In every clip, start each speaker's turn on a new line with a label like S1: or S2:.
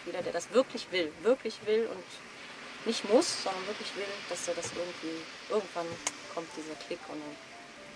S1: wieder, der das wirklich will und nicht muss, sondern wirklich will, dass er das irgendwann kommt dieser Klick und dann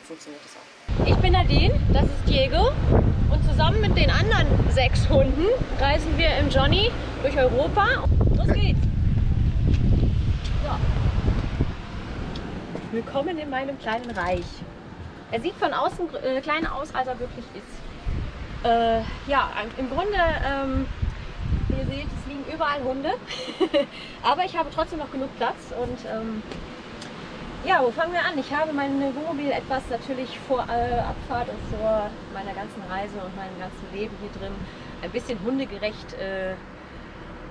S1: funktioniert das auch. Ich bin Nadine, das ist Diego und zusammen mit den anderen 6 Hunden reisen wir im Johnny durch Europa. Los geht's! So. Willkommen in meinem kleinen Reich. Er sieht von außen kleiner aus, als er wirklich ist. Ja, im Grunde, wie ihr seht, es liegen überall Hunde, aber ich habe trotzdem noch genug Platz und ja, wo fangen wir an? Ich habe mein Wohnmobil etwas natürlich vor Abfahrt und vor meiner ganzen Reise und meinem ganzen Leben hier drin ein bisschen hundegerecht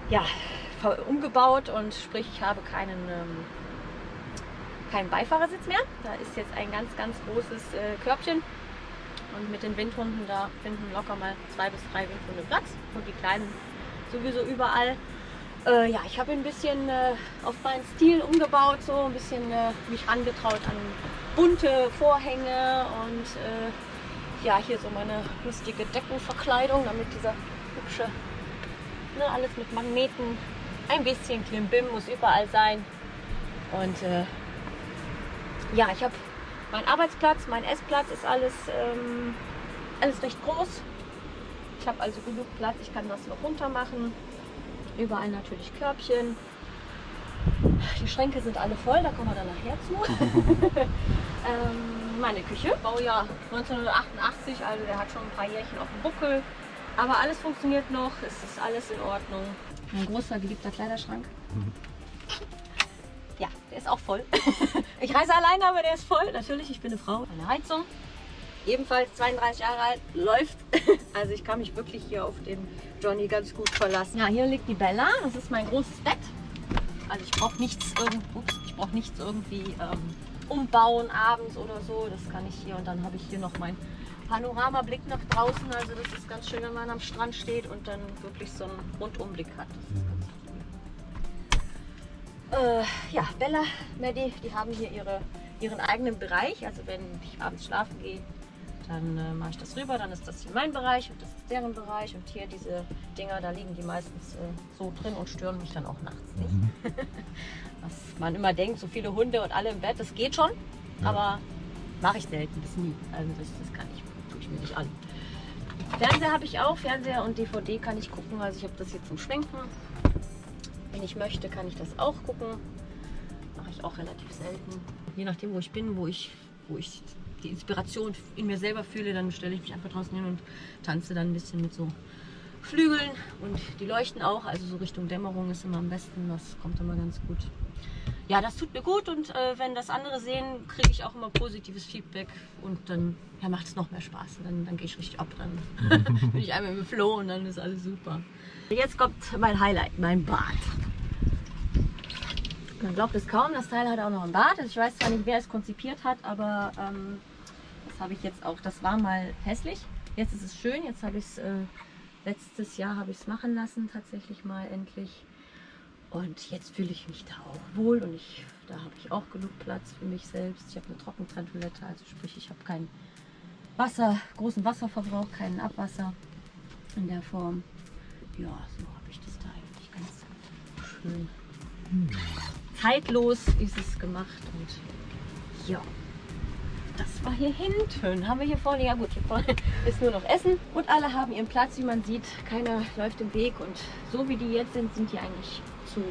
S1: ja, umgebaut und sprich, ich habe keinen Beifahrersitz mehr. Da ist jetzt ein ganz großes Körbchen und mit den Windhunden, da finden locker mal 2 bis 3 Windhunde Platz und die Kleinen sowieso überall. Ja, ich habe ein bisschen auf meinen Stil umgebaut, so ein bisschen mich angetraut an bunte Vorhänge und ja, hier so meine lustige Deckenverkleidung, damit dieser hübsche, ne, alles mit Magneten, ein bisschen Klimbim muss überall sein. Und ja, ich habe meinen Arbeitsplatz, mein Essplatz ist alles recht groß. Ich habe also genug Platz, ich kann das noch runter machen. Überall natürlich Körbchen. Die Schränke sind alle voll, da kommen wir dann nachher zu. Meine Küche, Baujahr 1988, also der hat schon ein paar Jährchen auf dem Buckel. Aber alles funktioniert noch, es ist alles in Ordnung. Mein großer, geliebter Kleiderschrank. Ja, der ist auch voll. Ich reise alleine, aber der ist voll. Natürlich, ich bin eine Frau. Eine Heizung, ebenfalls 32 Jahre alt, läuft. Also ich kann mich wirklich hier auf den Johnny ganz gut verlassen. Ja, hier liegt die Bella. Das ist mein großes Bett. Also ich brauche nichts, irgendwie umbauen abends oder so. Das kann ich hier. Und dann habe ich hier noch meinen Panoramablick nach draußen. Also das ist ganz schön, wenn man am Strand steht und dann wirklich so einen Rundumblick hat. Das ist ganz cool. Ja, Bella, Maddie, die haben hier ihren eigenen Bereich. Also wenn ich abends schlafen gehe, dann mache ich das rüber, dann ist das hier mein Bereich und das ist deren Bereich. Und hier diese Dinger, da liegen die meistens so drin und stören mich dann auch nachts nicht. Was man immer denkt, so viele Hunde und alle im Bett, das geht schon, aber mache ich selten, bis nie. Also das kann ich, tue ich mir nicht an. Fernseher habe ich auch, Fernseher und DVD kann ich gucken. Also ich habe das hier zum Schwenken. Wenn ich möchte, kann ich das auch gucken. Mache ich auch relativ selten. Je nachdem, wo ich bin, wo ich die Inspiration in mir selber fühle, dann stelle ich mich einfach draußen hin und tanze dann ein bisschen mit so Flügeln. Und die leuchten auch, also so Richtung Dämmerung ist immer am besten. Das kommt immer ganz gut. Ja, das tut mir gut und wenn das andere sehen, kriege ich auch immer positives Feedback und dann ja, macht es noch mehr Spaß. Dann gehe ich richtig ab, dann bin ich einmal im Flow und dann ist alles super. Jetzt kommt mein Highlight, mein Bad. Man glaubt es kaum, das Teil hat auch noch ein Bad. Ich weiß zwar nicht, wer es konzipiert hat, aber das habe ich jetzt auch. Das war mal hässlich, jetzt ist es schön. Jetzt habe ich es, letztes Jahr habe ich es machen lassen, tatsächlich mal endlich. Und jetzt fühle ich mich da auch wohl und da habe ich auch genug Platz für mich selbst. Ich habe eine Trockentrenntoilette, also sprich, ich habe keinen großen Wasserverbrauch, keinen Abwasser in der Form. Ja, so habe ich das da eigentlich ganz schön. Zeitlos ist es gemacht und ja, das war hier hinten. Haben wir hier vorne, ja gut, hier vorne ist nur noch Essen und alle haben ihren Platz, wie man sieht. Keiner läuft im Weg und so wie die jetzt sind die eigentlich zu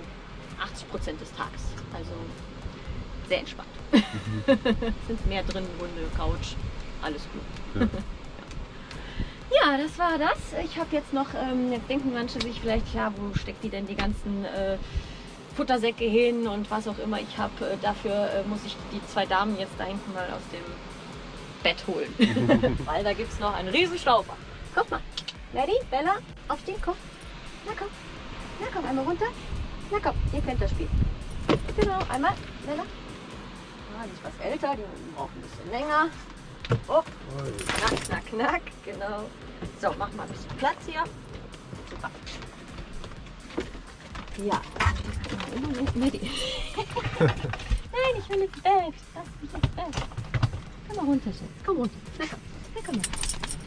S1: 80% des Tages. Also sehr entspannt. Sind mehr drin, Hunde, Couch, alles gut. Ja, das war das. Ich habe jetzt noch, jetzt denken manche sich vielleicht, ja, wo steckt die denn die ganzen Futtersäcke hin und was auch immer ich habe. Dafür muss ich die 2 Damen jetzt da hinten mal aus dem Bett holen. Weil da gibt es noch einen riesen Schlaufer. Guck mal. Maddie, Bella, aufstehen, komm. Na komm. Na komm, einmal runter. Na komm, ihr könnt das spielen. Genau, einmal, Bella. Ah, die ist was älter, die brauchen ein bisschen länger. Oh, knack, knack, knack, genau. So, mach mal ein bisschen Platz hier. Super. Ja. Maddie. Nein, ich will ins Bett. Lass mich ins Bett. Komm mal runter, Schatz. Komm runter. Na komm. Na komm. Na komm.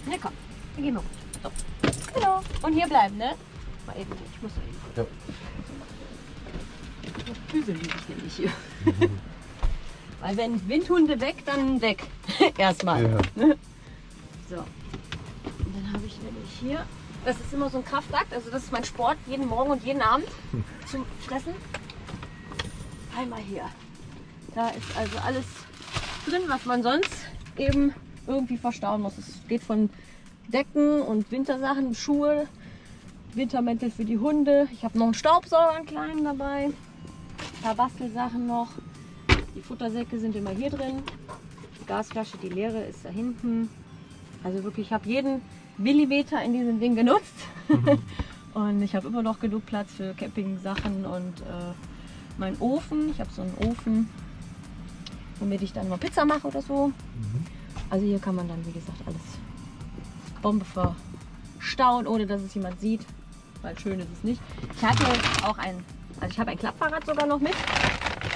S1: Na komm. Dann gehen wir runter. So. Genau. Und hier bleiben, ne? mal eben. Ich muss mal eben.
S2: Ja.
S1: Füße liege ich nämlich hier. Weil wenn Windhunde weg, dann weg. Erstmal.
S2: Ja.
S1: So. Und dann habe ich nämlich hier, das ist immer so ein Kraftakt, also das ist mein Sport, jeden Morgen und jeden Abend zum Fressen. Einmal hier. Da ist also alles drin, was man sonst eben irgendwie verstauen muss. Es geht von Decken und Wintersachen, Schuhe, Wintermäntel für die Hunde. Ich habe noch einen Staubsauger, einen kleinen dabei. Ein paar Bastelsachen noch. Die Futtersäcke sind immer hier drin. Die Gasflasche, die leere, ist da hinten. Also wirklich, ich habe jeden Millimeter in diesem Ding genutzt. Und ich habe immer noch genug Platz für Camping-Sachen und meinen Ofen. Ich habe so einen Ofen, womit ich dann mal Pizza mache oder so. Also hier kann man dann, wie gesagt, alles Bombe verstauen, ohne dass es jemand sieht. Weil schön ist es nicht. Ich hatte auch ich habe ein Klappfahrrad sogar noch mit.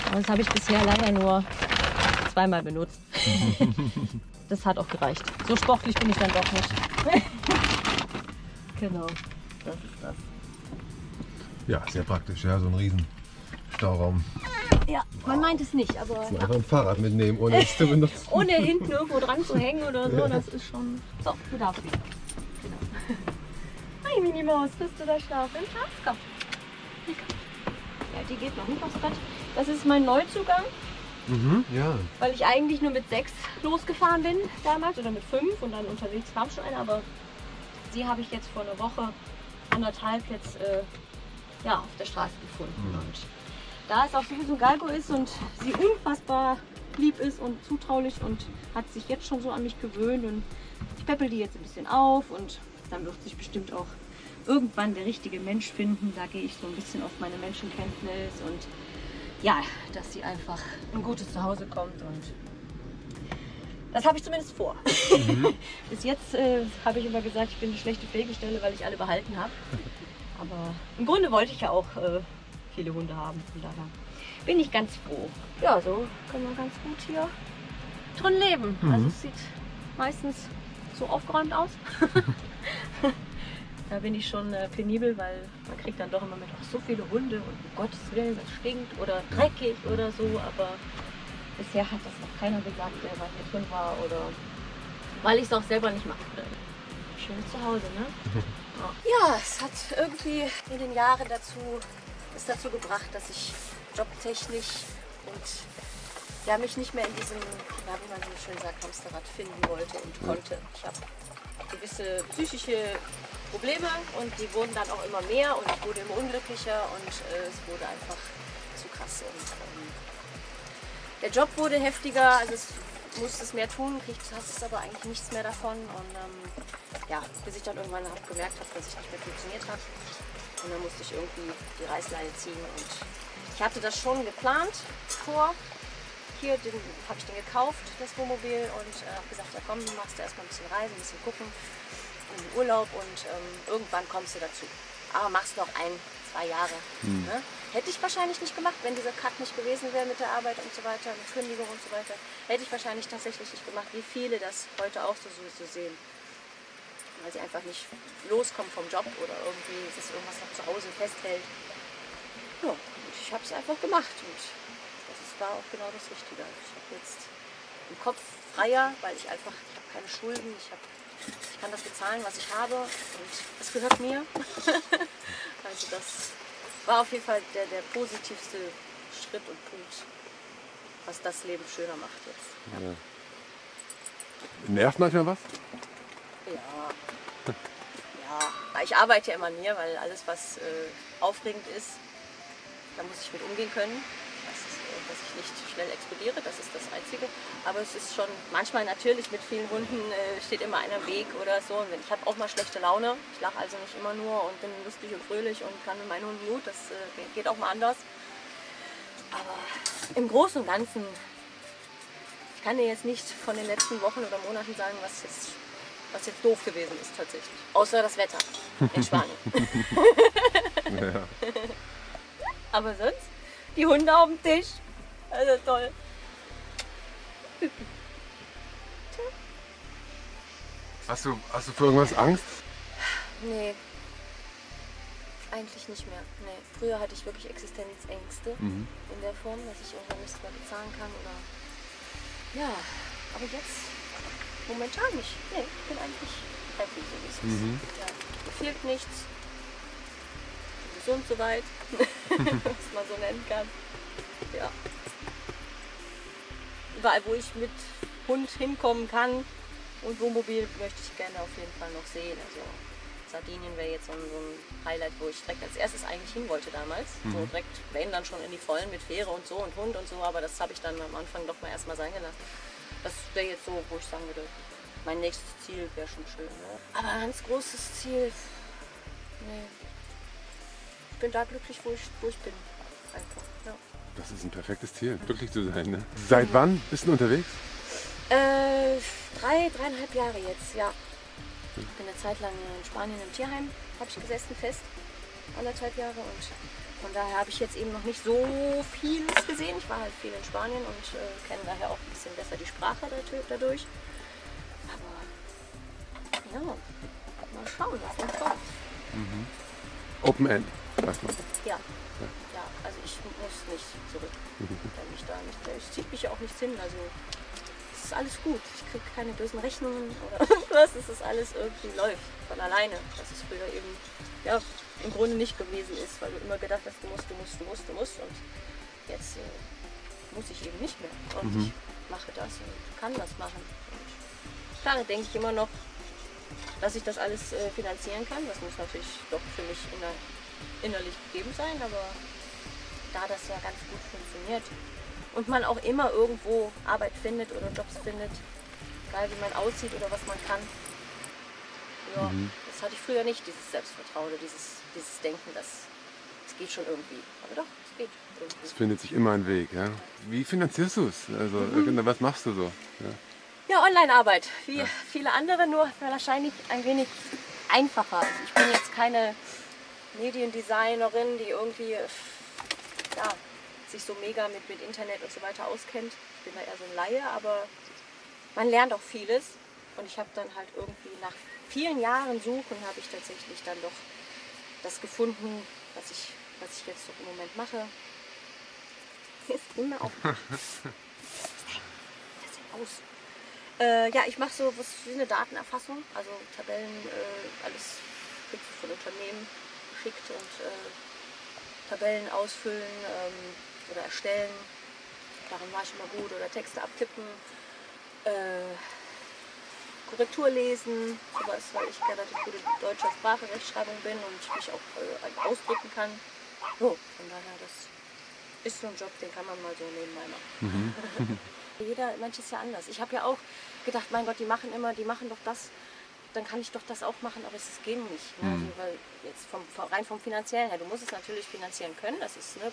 S1: Aber das habe ich bisher leider nur zweimal benutzt. Das hat auch gereicht. So sportlich bin ich dann doch nicht. Genau, das ist das.
S2: Ja, sehr praktisch, ja, so ein riesen Stauraum.
S1: Ja, man meint es nicht, aber
S2: Einfach ein Fahrrad mitnehmen, ohne es zu benutzen.
S1: ohne hinten irgendwo dran zu hängen oder so, das ist schon... So, du darfst wieder. Genau. Hi Minimaus, bist du da schlafen? Komm. Ja, die geht noch nicht aufs Bett. Das ist mein Neuzugang,
S2: Ja.
S1: weil ich eigentlich nur mit 6 losgefahren bin damals oder mit 5 und dann unterwegs kam schon einer, aber sie habe ich jetzt vor einer Woche, 1,5 jetzt auf der Straße gefunden. Und da es auch sowieso ein Galgo ist und sie unfassbar lieb ist und zutraulich und hat sich jetzt schon so an mich gewöhnt und ich peppel die jetzt ein bisschen auf und dann wird sich bestimmt auch irgendwann der richtige Mensch finden. Da gehe ich so ein bisschen auf meine Menschenkenntnis und ja, dass sie einfach ein gutes Zuhause kommt und das habe ich zumindest vor. Bis jetzt habe ich immer gesagt, ich bin eine schlechte Pflegestelle, weil ich alle behalten habe. Aber im Grunde wollte ich ja auch viele Hunde haben. Von daher bin ich ganz froh. Ja, so kann man ganz gut hier drin leben. Also es sieht meistens so aufgeräumt aus. Da bin ich schon penibel, weil man kriegt dann doch immer mit, ach, so viele Hunde und um Gottes Willen, das stinkt oder dreckig oder so. Aber bisher hat das noch keiner gesagt, der bei mir drin war oder weil ich es auch selber nicht mache. Schönes Zuhause, ne? Ja, es hat irgendwie in den Jahren dazu gebracht, dass ich jobtechnisch und ja, mich nicht mehr in diesem, ja, wie man so schön sagt, Hamsterrad finden wollte und konnte. Ich habe gewisse psychische Probleme und die wurden dann auch immer mehr und ich wurde immer unglücklicher und es wurde einfach zu krass. Und der Job wurde heftiger, also es musste mehr tun, hast es aber eigentlich nichts mehr davon. Und ja, bis ich dann irgendwann gemerkt habe, dass ich nicht mehr funktioniert habe. Und dann musste ich irgendwie die Reißleine ziehen. Und ich hatte das schon geplant vor. Hier habe ich den gekauft, das Wohnmobil, und habe gesagt, ja komm, du machst erstmal ein bisschen Reisen, ein bisschen gucken, in den Urlaub und irgendwann kommst du dazu. Aber machst noch 1, 2 Jahre. Ne? Hätte ich wahrscheinlich nicht gemacht, wenn dieser Cut nicht gewesen wäre mit der Arbeit und so weiter, mit Kündigung und so weiter. Hätte ich wahrscheinlich tatsächlich nicht gemacht, wie viele das heute auch so sehen. Weil sie einfach nicht loskommen vom Job oder irgendwie sich irgendwas noch zu Hause festhält. Ja, und ich habe es einfach gemacht und das war auch genau das Richtige. Ich habe jetzt den Kopf freier, weil ich habe keine Schulden, ich kann das bezahlen, was ich habe und das gehört mir. Also das war auf jeden Fall der positivste Schritt und Punkt, was das Leben schöner macht jetzt. Ja.
S2: Nervt manchmal was?
S1: Ja, ich arbeite ja immer an mir, weil alles, was aufregend ist, da muss ich mit umgehen können. Dass ich nicht schnell explodiere, das ist das Einzige. Aber es ist schon manchmal natürlich, mit vielen Hunden steht immer einer im Weg oder so. Und ich habe auch mal schlechte Laune. Ich lache also nicht immer nur und bin lustig und fröhlich und kann mit meinen Hunden gut. Das geht auch mal anders. Aber im Großen und Ganzen, ich kann dir jetzt nicht von den letzten Wochen oder Monaten sagen, was jetzt doof gewesen ist tatsächlich. Außer das Wetter in Spanien.
S2: Ja.
S1: Aber sonst, die Hunde auf dem Tisch. Also toll.
S2: Hast du für irgendwas Angst?
S1: Nee. Eigentlich nicht mehr. Nee. Früher hatte ich wirklich Existenzängste in der Form, dass ich irgendwann nichts mehr bezahlen kann. Oder ja, aber jetzt momentan nicht. Nee, ich bin eigentlich happy, so wie es ist. Ja, mir fehlt nichts. Bin gesund soweit, was man so nennen kann. Ja. Überall, wo ich mit Hund hinkommen kann und Wohnmobil, möchte ich gerne auf jeden Fall noch sehen. Also Sardinien wäre jetzt so ein Highlight, wo ich direkt als erstes eigentlich hin wollte damals. So direkt, wenn dann schon in die Vollen mit Fähre und so und Hund und so, aber das habe ich dann am Anfang doch mal erstmal sein gelassen. Das wäre jetzt so, wo ich sagen würde, mein nächstes Ziel wäre schon schön. Ne? Aber ein ganz großes Ziel, nee. Ich bin da glücklich, wo ich bin. Einfach, ja.
S3: Das ist ein perfektes Ziel, glücklich zu sein. Ne? Seit wann bist du unterwegs?
S1: 3,5 Jahre jetzt, ja. Ich bin eine Zeit lang in Spanien im Tierheim, habe ich gesessen fest, 1,5 Jahre, und von daher habe ich jetzt eben noch nicht so vieles gesehen. Ich war halt viel in Spanien und kenne daher auch ein bisschen besser die Sprache dadurch. Aber ja, mal schauen, was uns kommt.
S3: Open End, sag mal.
S1: Ja. Ja, also ich muss nicht zurück, wenn ich da nicht, es zieht mich ja auch nichts hin, also es ist alles gut, ich kriege keine bösen Rechnungen oder was, es ist alles irgendwie läuft von alleine, was es früher eben, ja, im Grunde nicht gewesen ist, weil du immer gedacht hast, du musst und jetzt muss ich eben nicht mehr und ich mache das und kann das machen. Und klar, denke ich immer noch, dass ich das alles finanzieren kann, das muss natürlich doch für mich innerlich gegeben sein, aber da das ja ganz gut funktioniert und man auch immer irgendwo Arbeit findet oder Jobs findet, egal wie man aussieht oder was man kann, ja, das hatte ich früher nicht, dieses Selbstvertrauen oder dieses Denken, dass es geht schon irgendwie, aber doch, es geht irgendwie.
S3: Es findet sich immer ein Weg. Ja? Wie finanzierst du es? Also, was machst du so?
S1: Ja, Online-Arbeit, wie viele andere, nur wahrscheinlich ein wenig einfacher. Also ich bin jetzt keine Mediendesignerin, die irgendwie sich so mega mit Internet und so weiter auskennt. Ich bin da eher so ein Laie, aber man lernt auch vieles. Und ich habe dann halt irgendwie nach vielen Jahren Suchen habe ich tatsächlich dann doch das gefunden, was ich jetzt so im Moment mache. Ist immer auf. Das sieht aus. Ja, ich mache so was wie eine Datenerfassung, also Tabellen, alles kriegst du von Unternehmen geschickt und Tabellen ausfüllen oder erstellen. Darin war ich immer gut. Oder Texte abtippen, Korrektur lesen, sowas, weil ich relativ gut in deutscher Sprache, Rechtschreibung bin und mich auch ausdrücken kann. So, von daher, das ist so ein Job, den kann man mal so nebenbei machen. Manches ist ja anders. Ich habe ja auch gedacht, mein Gott, die machen doch das, dann kann ich doch das auch machen, aber es geht nicht. Ne? Also, weil jetzt rein vom Finanziellen her, du musst es natürlich finanzieren können, das ist, ne,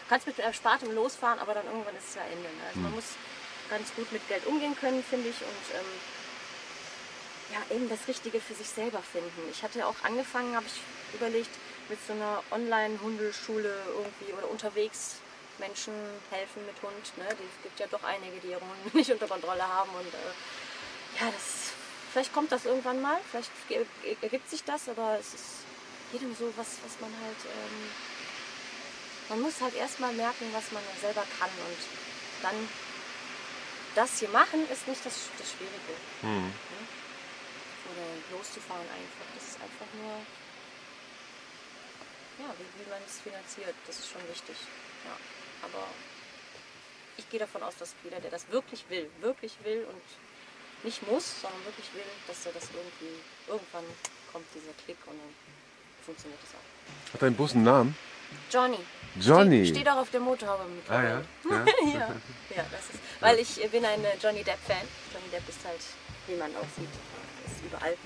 S1: kannst mit Erspartem losfahren, aber dann irgendwann ist es ja Ende. Ne? Also man muss ganz gut mit Geld umgehen können, finde ich, und ja, eben das Richtige für sich selber finden. Ich hatte auch angefangen, habe ich überlegt, mit so einer Online-Hundeschule irgendwie oder unterwegs Menschen helfen mit Hund. Ne? Es gibt ja doch einige, die ihre Hunde nicht unter Kontrolle haben und ja, vielleicht kommt das irgendwann mal, vielleicht ergibt sich das, aber es ist jedem so was man halt, man muss halt erstmal merken, was man selber kann und dann das hier machen ist nicht das Schwierige. Ne? Oder loszufahren einfach, das ist einfach nur, ja, wie man es finanziert, das ist schon wichtig. Ja. Aber ich gehe davon aus, dass jeder, der das wirklich will und nicht muss, sondern wirklich will, dass er das irgendwann kommt dieser Klick und dann funktioniert das auch.
S3: Hat dein Bus einen Namen?
S1: Johnny.
S3: Johnny?
S1: Steht auch auf der Motorhaube mit.
S3: Ah ja?
S1: Ja, das ist, weil ich bin ein Johnny Depp-Fan. Johnny Depp ist halt, wie man auch sieht, ist überall.